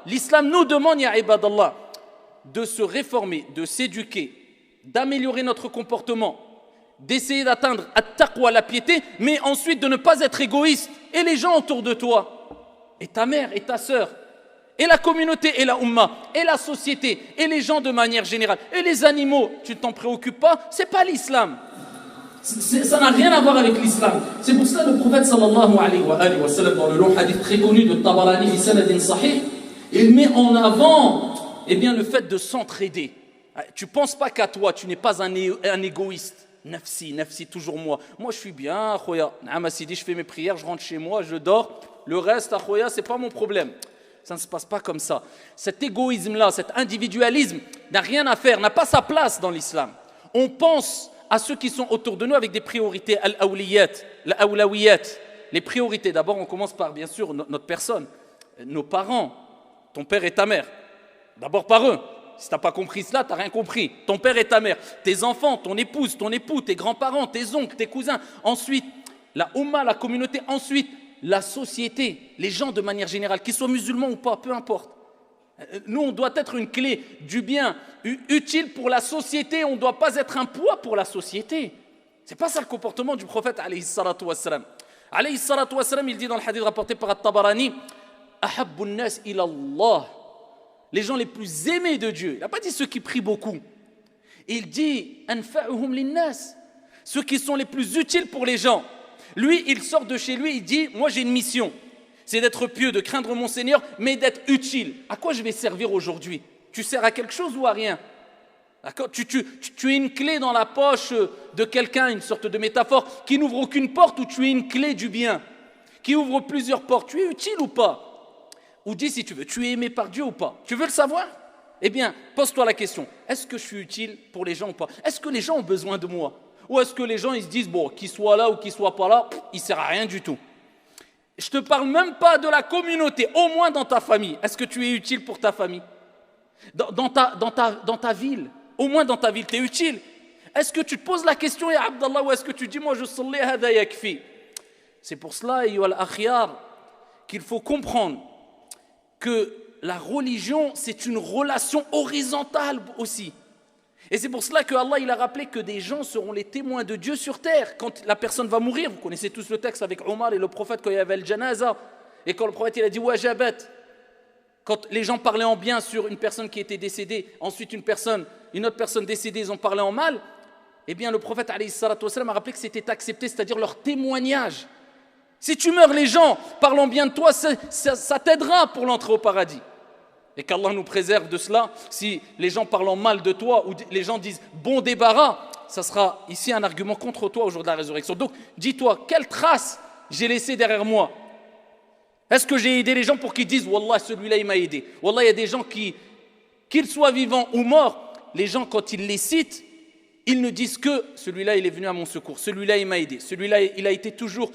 L'islam nous demande, ya ibadallah, de se réformer, de s'éduquer, d'améliorer notre comportement, d'essayer d'atteindre at-taqwa, la piété, mais ensuite de ne pas être égoïste. Et les gens autour de toi, et ta mère, et ta sœur, et la communauté, et la umma, et la société, et les gens de manière générale, et les animaux, tu ne t'en préoccupes pas, c'est pas l'islam. Ça n'a rien à voir avec l'islam. C'est pour ça que le prophète sallallahu alayhi wa sallam, dans le long hadith très connu de Tabarani bi sanadin sahih, il met en avant le fait de s'entraider. Tu ne penses pas qu'à toi, tu n'es pas un égoïste. Nafsi, toujours moi. Moi, je suis bien, khoya. Je fais mes prières, je rentre chez moi, je dors. Le reste, khoya, ce n'est pas mon problème. Ça ne se passe pas comme ça. Cet égoïsme-là, cet individualisme n'a rien à faire, n'a pas sa place dans l'islam. On pense à ceux qui sont autour de nous avec des priorités, al-awlawiyat, les priorités. D'abord, on commence par, bien sûr, notre personne, nos parents, ton père et ta mère. D'abord par eux. Si tu n'as pas compris cela, tu n'as rien compris. Ton père et ta mère, tes enfants, ton épouse, ton époux, tes grands-parents, tes oncles, tes cousins. Ensuite, la umma, la communauté. Ensuite, la société, les gens de manière générale, qu'ils soient musulmans ou pas, peu importe. Nous, on doit être une clé du bien utile pour la société. On ne doit pas être un poids pour la société. Ce n'est pas ça le comportement du prophète, alayhi salatu wassalam. Alayhi salatu wassalam, il dit dans le hadith rapporté par At-Tabarani, Ahabbu an-nas ila Allah. Les gens les plus aimés de Dieu. Il n'a pas dit ceux qui prient beaucoup. Il dit anfa'uhum lin-nas. Ceux qui sont les plus utiles pour les gens. Lui, il sort de chez lui, il dit moi j'ai une mission. C'est d'être pieux, de craindre mon Seigneur, mais d'être utile. À quoi je vais servir aujourd'hui? Tu sers à quelque chose ou à rien? D'accord? Tu es une clé dans la poche de quelqu'un, une sorte de métaphore, qui n'ouvre aucune porte, ou tu es une clé du bien, qui ouvre plusieurs portes. Tu es utile ou pas? Ou dis si tu veux, tu es aimé par Dieu ou pas? Tu veux le savoir? Eh bien, pose-toi la question, est-ce que je suis utile pour les gens ou pas? Est-ce que les gens ont besoin de moi? Ou est-ce que les gens ils se disent, bon, qu'il soit là ou qu'il soit pas là, il ne sert à rien du tout? Je ne te parle même pas de la communauté, au moins dans ta famille. Est-ce que tu es utile pour ta famille? Dans ta ville, au moins dans ta ville, tu es utile. Est-ce que tu te poses la question, ya Abdallah, ou est-ce que tu dis, moi je salli hada yakfi? C'est pour cela, ayyuhal akhyar, qu'il faut comprendre que la religion, c'est une relation horizontale aussi. Et c'est pour cela que Allah il a rappelé que des gens seront les témoins de Dieu sur terre. Quand la personne va mourir, vous connaissez tous le texte avec Omar et le prophète quand il y avait le janaza. Et quand le prophète il a dit « wajabat », quand les gens parlaient en bien sur une personne qui était décédée, ensuite une autre personne décédée, ils ont parlé en mal, eh bien le prophète alayhi salatu wassalam a rappelé que c'était accepté, c'est-à-dire leur témoignage. Si tu meurs, les gens parlant bien de toi, ça t'aidera pour l'entrée au paradis. Et qu'Allah nous préserve de cela. Si les gens parlent mal de toi ou les gens disent bon débarras, ça sera ici un argument contre toi au jour de la résurrection. Donc dis-toi, quelle trace j'ai laissée derrière moi? Est-ce que j'ai aidé les gens pour qu'ils disent wallah celui-là il m'a aidé? Wallah il y a des gens qu'ils soient vivants ou morts, les gens quand ils les citent, ils ne disent que celui-là il est venu à mon secours, celui-là il m'a aidé, celui-là il a été toujours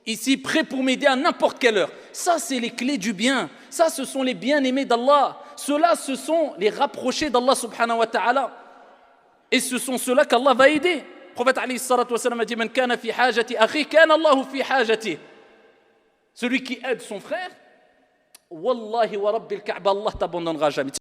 ici, prêt pour m'aider à n'importe quelle heure. Ça, c'est les clés du bien. Ça, ce sont les bien-aimés d'Allah. Ceux-là, ce sont les rapprochés d'Allah subhanahu wa ta'ala. Et ce sont ceux-là qu'Allah va aider. Le prophète alayhi salatu wa sallam a dit « Man kana fi hajati akhi, kana Allahu fi hajati » Celui qui aide son frère, Wallahi wa rabbil Ka'ba, Allah t'abandonnera jamais.